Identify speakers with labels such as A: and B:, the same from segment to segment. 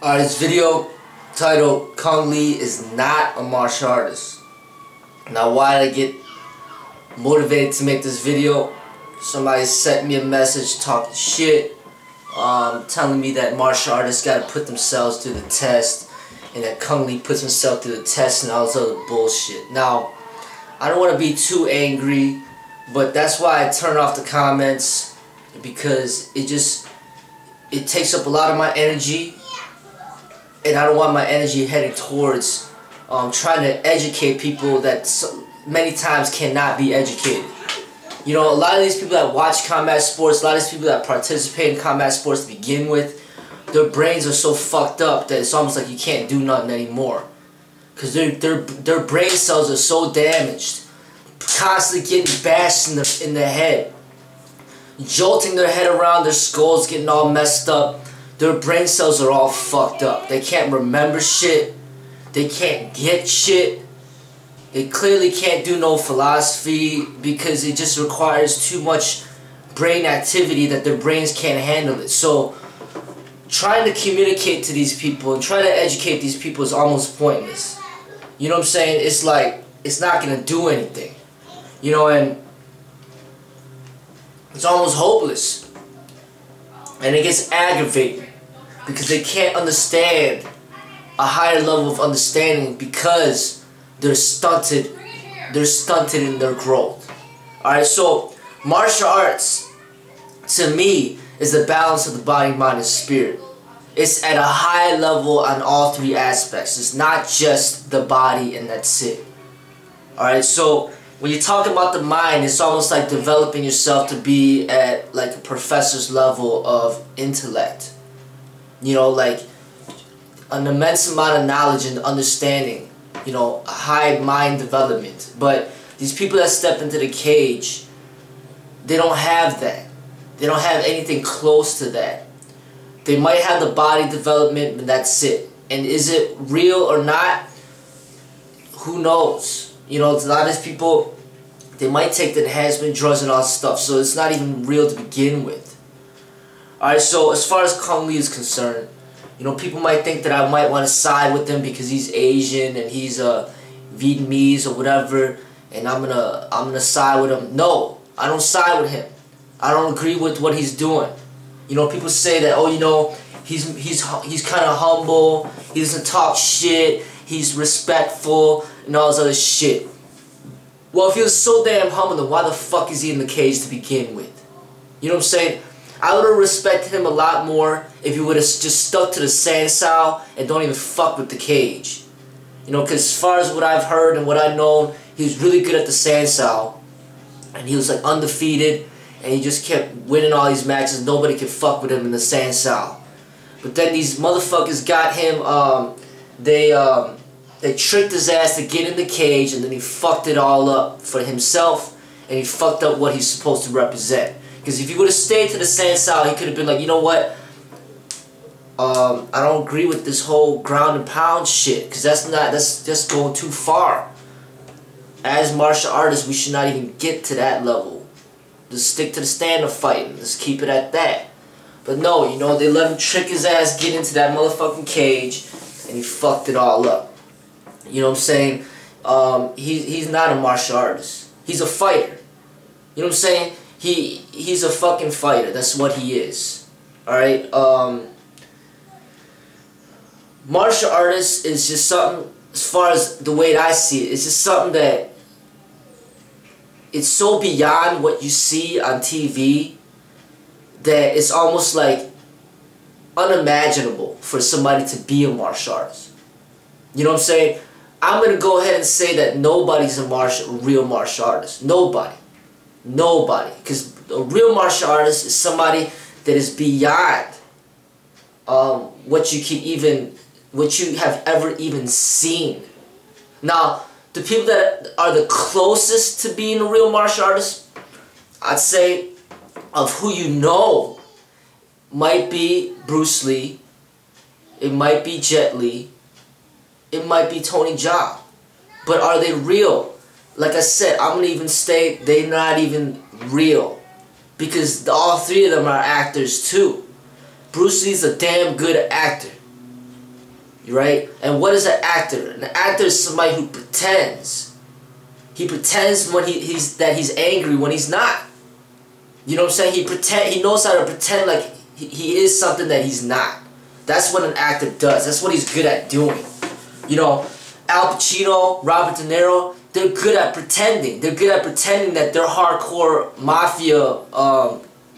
A: This video titled Kung Lee is not a martial artist. Now, why did I get motivated to make this video? Somebody sent me a message talking shit, telling me that martial artists gotta put themselves through the test, and that Kung Lee puts himself through the test and all this other bullshit. Now, I don't want to be too angry, but that's why I turn off the comments, because it takes up a lot of my energy, and I don't want my energy heading towards trying to educate people that many times cannot be educated. You know, a lot of these people that watch combat sports, a lot of these people that participate in combat sports to begin with, their brains are so fucked up that it's almost like you can't do nothing anymore. Because their brain cells are so damaged, constantly getting bashed in the head, jolting their head around, their skulls getting all messed up. Their brain cells are all fucked up. They can't remember shit. They can't get shit. They clearly can't do no philosophy because it just requires too much brain activity that their brains can't handle it. So trying to communicate to these people and try to educate these people is almost pointless. You know what I'm saying? It's like, it's not going to do anything. You know, and it's almost hopeless. And it gets aggravating because they can't understand a higher level of understanding because they're stunted in their growth. Alright, so martial arts to me is the balance of the body, mind, and spirit. It's at a high level on all three aspects. It's not just the body and that's it. Alright, so when you're talking about the mind, it's almost like developing yourself to be at like a professor's level of intellect. You know, like an immense amount of knowledge and understanding. You know, high mind development. But these people that step into the cage, they don't have that. They don't have anything close to that. They might have the body development, but that's it. And is it real or not? Who knows? You know, a lot of these people, they might take the enhancement drugs and all that stuff, so it's not even real to begin with. Alright, so as far as Kung Lee is concerned, you know, people might think that I might want to side with him because he's Asian and he's Vietnamese or whatever, and I'm gonna side with him. No, I don't side with him. I don't agree with what he's doing. You know, people say that, oh, you know, he's kind of humble, he doesn't talk shit, he's respectful, and all this other shit. Well, if he was so damn humble, then why the fuck is he in the cage to begin with? You know what I'm saying? I would have respected him a lot more if he would have just stuck to the sandsaw and don't even fuck with the cage. You know, because as far as what I've heard and what I've known, he was really good at the sandsaw. And he was like undefeated, and he just kept winning all these matches. Nobody could fuck with him in the sandsaw. But then these motherfuckers got him, they tricked his ass to get in the cage, and then he fucked it all up for himself, and he fucked up what he's supposed to represent. Because if he would have stayed to the sandsaw, he could have been like, you know what, I don't agree with this whole ground and pound shit, because that's just going too far. As martial artists, we should not even get to that level. Just stick to the stand-up fighting. Just keep it at that. But no, you know, they let him trick his ass, get into that motherfucking cage, and he fucked it all up. You know what I'm saying? He's not a martial artist. He's a fighter. You know what I'm saying? He's a fucking fighter. That's what he is. Alright? Martial artist is just something, as far as the way I see it, it's just something that it's so beyond what you see on TV that it's almost like unimaginable for somebody to be a martial artist. You know what I'm saying? I'm going to go ahead and say that nobody's a real martial artist. Nobody. Nobody. Because a real martial artist is somebody that is beyond what you have ever even seen. Now, the people that are the closest to being a real martial artist, I'd say, of who you know, might be Bruce Lee, it might be Jet Li, it might be Tony Jaa. But are they real? Like I said, I'm going to even say they're not even real. Because all three of them are actors too. Bruce Lee's a damn good actor. right? And what is an actor? An actor is somebody who pretends. He pretends when that he's angry when he's not. You know what I'm saying? He knows how to pretend like he is something that he's not. That's what an actor does. That's what he's good at doing. You know, Al Pacino, Robert De Niro, they're good at pretending. They're good at pretending that they're hardcore mafia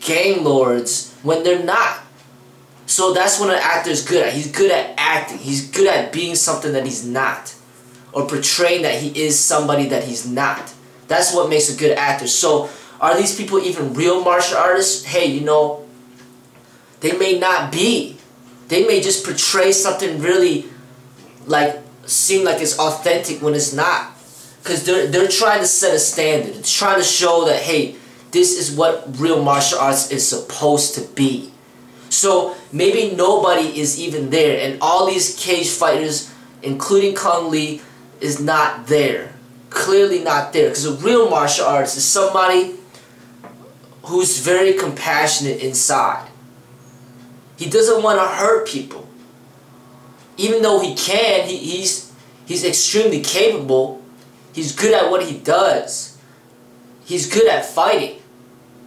A: gang lords when they're not. So that's what an actor is good at. He's good at acting. He's good at being something that he's not. Or portraying that he is somebody that he's not. That's what makes a good actor. So, are these people even real martial artists? Hey, you know, they may not be. They may just portray something really, like, seem like it's authentic when it's not. Because they're trying to set a standard. It's trying to show that, hey, this is what real martial arts is supposed to be. So, maybe nobody is even there. And all these cage fighters, including Kung Lee, is not there. Clearly not there. Because a real martial artist is somebody who's very compassionate inside. He doesn't want to hurt people. Even though he can, he's extremely capable. He's good at what he does. He's good at fighting.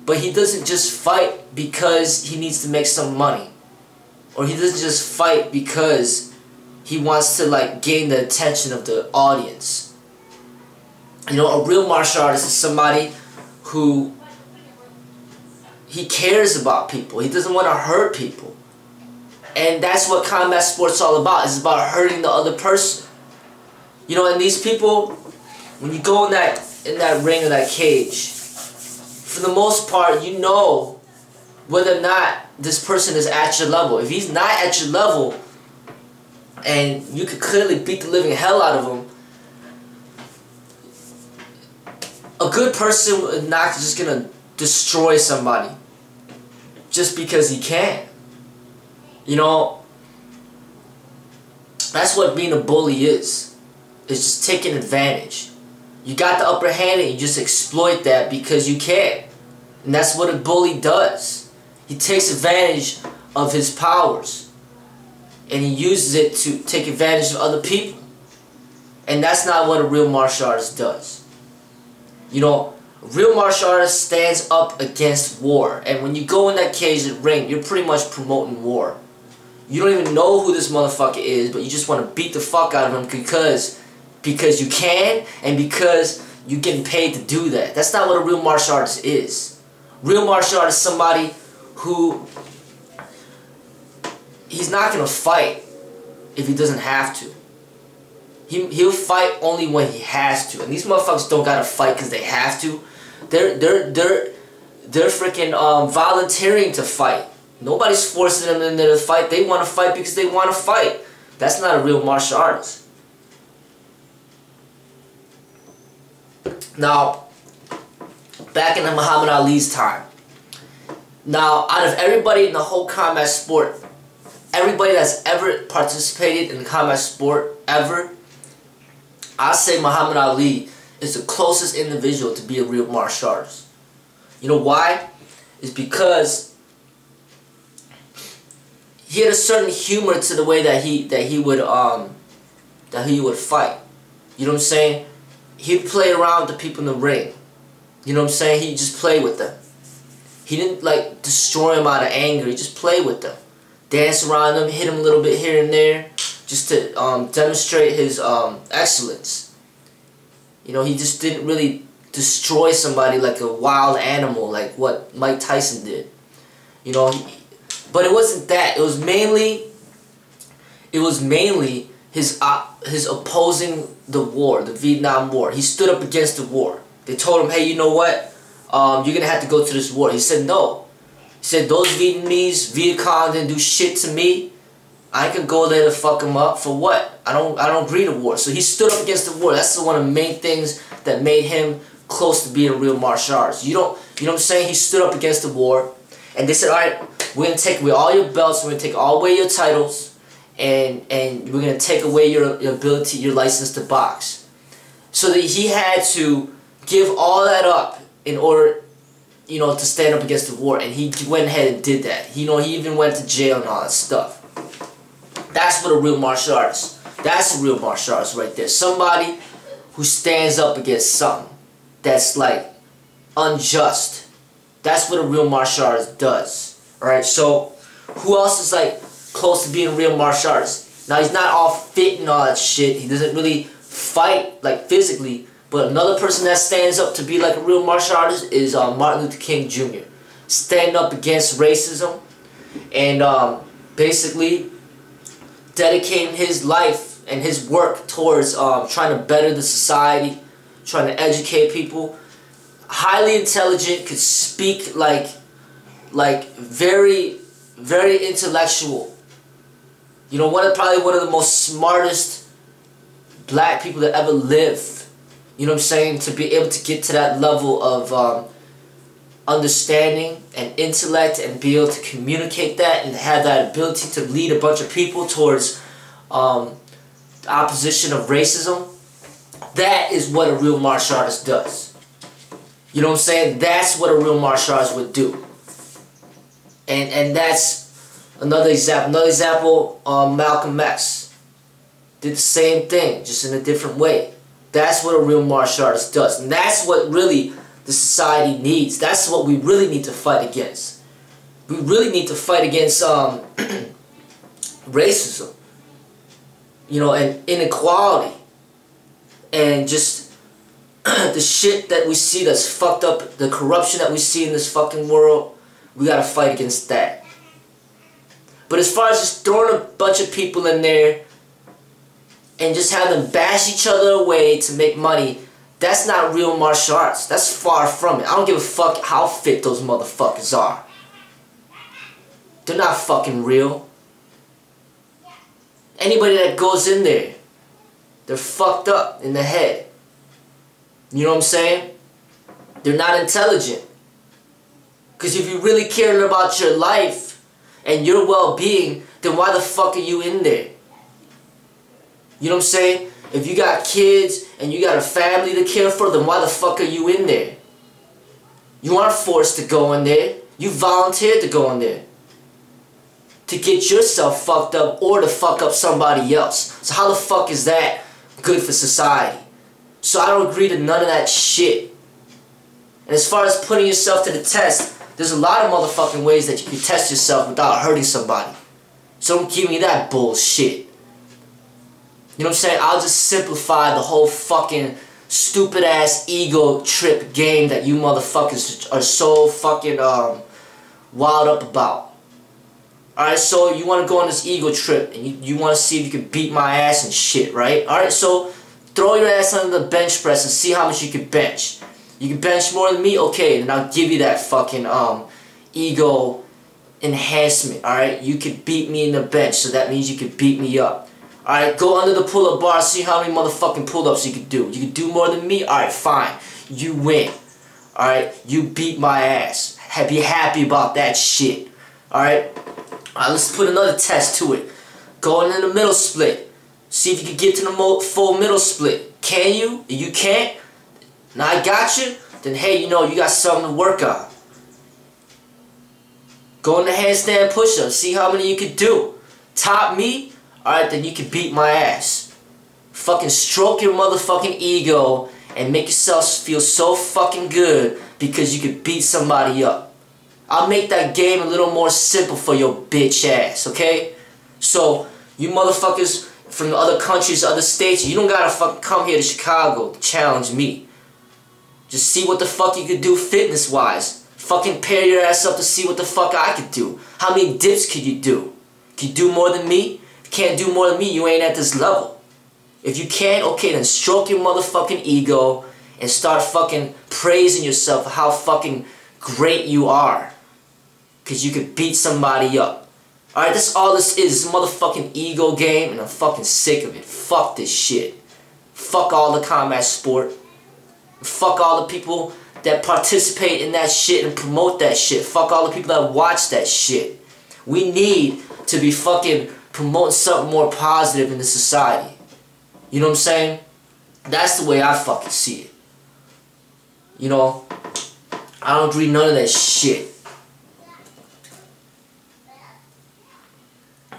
A: But he doesn't just fight because he needs to make some money. Or he doesn't just fight because he wants to like gain the attention of the audience. You know, a real martial artist is somebody who he cares about people. He doesn't want to hurt people. And that's what combat sports is all about. It's about hurting the other person. You know, and these people, when you go in that ring or that cage, for the most part, you know whether or not this person is at your level. If he's not at your level, and you could clearly beat the living hell out of him, a good person is not just gonna destroy somebody just because he can. You know, that's what being a bully is. It's just taking advantage. You got the upper hand and you just exploit that because you can. And that's what a bully does. He takes advantage of his powers. And he uses it to take advantage of other people. And that's not what a real martial artist does. You know, a real martial artist stands up against war. And when you go in that cage and ring, you're pretty much promoting war. You don't even know who this motherfucker is, but you just want to beat the fuck out of him because you can and because you're getting paid to do that. That's not what a real martial artist is. Real martial artist is somebody who he's not gonna fight if he doesn't have to. He'll fight only when he has to. And these motherfuckers don't gotta fight because they have to. They're freaking volunteering to fight. Nobody's forcing them in there to fight. They want to fight because they want to fight. That's not a real martial artist. Now, back in Muhammad Ali's time. Now, out of everybody in the whole combat sport, everybody that's ever participated in combat sport ever, I say Muhammad Ali is the closest individual to be a real martial artist. You know why? It's because he had a certain humor to the way that he would fight. You know what I'm saying? He'd play around with the people in the ring. You know what I'm saying? He'd just play with them. He didn't like destroy them out of anger. He just played with them, dance around them, hit them a little bit here and there, just to demonstrate his excellence. You know, he just didn't really destroy somebody like a wild animal, like what Mike Tyson did. You know, but it wasn't that. It was mainly his opposing the war, the Vietnam War. He stood up against the war. They told him, hey, you know what? You're gonna have to go to this war. He said no. He said those Vietnamese, Viet Cong didn't do shit to me. I can go there to fuck them up for what? I don't agree to war. So he stood up against the war. That's one of the main things that made him close to being a real martial artist. You know what I'm saying? He stood up against the war, and they said, all right, we're gonna take away all your belts. We're gonna take away your titles, and we're gonna take away your ability, your license to box. So that he had to give all that up in order, you know, to stand up against the war, and he went ahead and did that. You know, he even went to jail and all that stuff. That's what a real martial artist. That's a real martial artist right there. Somebody who stands up against something that's like unjust. That's what a real martial artist does. Alright, so who else is like close to being a real martial artist? Now he's not all fit and all that shit. He doesn't really fight like physically. But another person that stands up to be like a real martial artist is Martin Luther King Jr. Standing up against racism and basically dedicating his life and his work towards trying to better the society, trying to educate people. Highly intelligent, could speak like very, very intellectual. You know, probably one of the most smartest black people that ever lived. You know what I'm saying? To be able to get to that level of understanding and intellect and be able to communicate that and have that ability to lead a bunch of people towards the opposition of racism. That is what a real martial artist does. You know what I'm saying? That's what a real martial artist would do. And that's another example. Another example, Malcolm X did the same thing, just in a different way. That's what a real martial artist does. And that's what really the society needs. That's what we really need to fight against. We really need to fight against racism, you know, and inequality, and just the shit that we see that's fucked up, the corruption that we see in this fucking world. We gotta fight against that. But as far as just throwing a bunch of people in there and just have them bash each other away to make money, that's not real martial arts. That's far from it. I don't give a fuck how fit those motherfuckers are. They're not fucking real. Anybody that goes in there, they're fucked up in the head. You know what I'm saying? They're not intelligent. Because if you really cared about your life and your well-being, then why the fuck are you in there? You know what I'm saying? If you got kids and you got a family to care for, then why the fuck are you in there? You aren't forced to go in there. You volunteered to go in there. To get yourself fucked up or to fuck up somebody else. So how the fuck is that good for society? So I don't agree to none of that shit. And as far as putting yourself to the test, there's a lot of motherfucking ways that you can test yourself without hurting somebody. So don't give me that bullshit. You know what I'm saying? I'll just simplify the whole fucking stupid ass ego trip game that you motherfuckers are so fucking wild up about. Alright, so you want to go on this ego trip and you want to see if you can beat my ass and shit, right? Alright, so throw your ass under the bench press and see how much you can bench. You can bench more than me? Okay, then I'll give you that fucking ego enhancement, alright? You can beat me in the bench, so that means you can beat me up. Alright, go under the pull-up bar, see how many motherfucking pull-ups you can do. You can do more than me? Alright, fine. You win. Alright, you beat my ass. Be happy about that shit. Alright? Alright, let's put another test to it. Go in the middle split. See if you can get to the full middle split. Can you? If you can't, now I got you, then hey, you know, you got something to work on. Go in the handstand push-up, see how many you can do. Top me, alright, then you can beat my ass. Fucking stroke your motherfucking ego and make yourself feel so fucking good because you can beat somebody up. I'll make that game a little more simple for your bitch ass, okay? So, you motherfuckers from the other countries, other states, you don't gotta fucking come here to Chicago to challenge me. Just see what the fuck you could do fitness-wise. Fucking pair your ass up to see what the fuck I could do. How many dips could you do? Can you do more than me? If you can't do more than me, you ain't at this level. If you can, okay, then stroke your motherfucking ego and start fucking praising yourself for how fucking great you are. Because you could beat somebody up. Alright, that's all this is. It's a motherfucking ego game, and I'm fucking sick of it. Fuck this shit. Fuck all the combat sport. Fuck all the people that participate in that shit and promote that shit. Fuck all the people that watch that shit. We need to be fucking promoting something more positive in the society. You know what I'm saying? That's the way I fucking see it. You know? I don't agree none of that shit.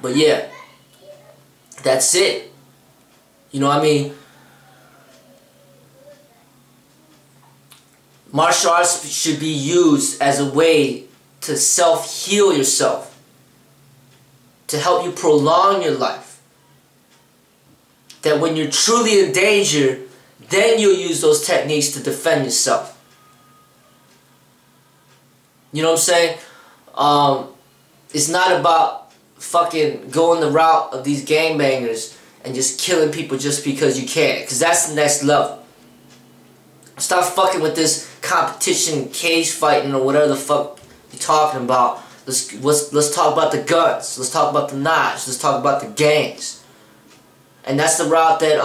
A: But yeah. That's it. You know what I mean? Martial arts should be used as a way to self-heal yourself, to help you prolong your life. That when you're truly in danger, then you'll use those techniques to defend yourself. You know what I'm saying? It's not about fucking going the route of these gangbangers and just killing people just because you can. Because that's the next level. Stop fucking with this competition, cage fighting, or whatever the fuck you're talking about. Let's talk about the guns. Let's talk about the knives. Let's talk about the gangs. And that's the route that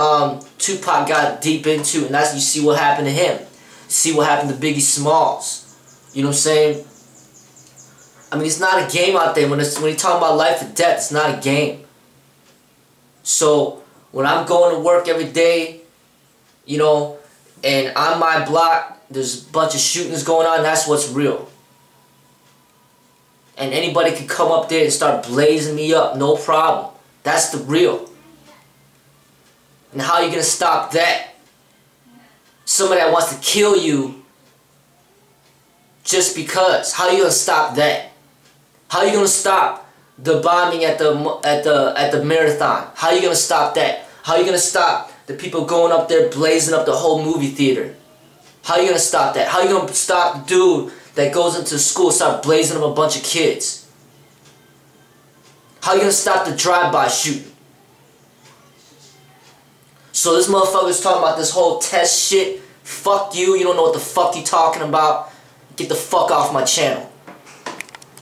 A: Tupac got deep into, and that's, you see what happened to him. You see what happened to Biggie Smalls. You know what I'm saying? I mean, it's not a game out there. When you're talking about life or death, it's not a game. So when I'm going to work every day, you know, and on my block there's a bunch of shootings going on, that's what's real. And anybody can come up there and start blazing me up, no problem. That's the real. And how are you going to stop that? Somebody that wants to kill you just because. How are you going to stop that? How are you going to stop the bombing at the marathon? How are you going to stop that? How are you going to stop the people going up there blazing up the whole movie theater? How are you going to stop that? How are you going to stop the dude that goes into school and start blazing up a bunch of kids? How are you going to stop the drive-by shooting? So this motherfucker's talking about this whole test shit. Fuck you. You don't know what the fuck you talking about. Get the fuck off my channel.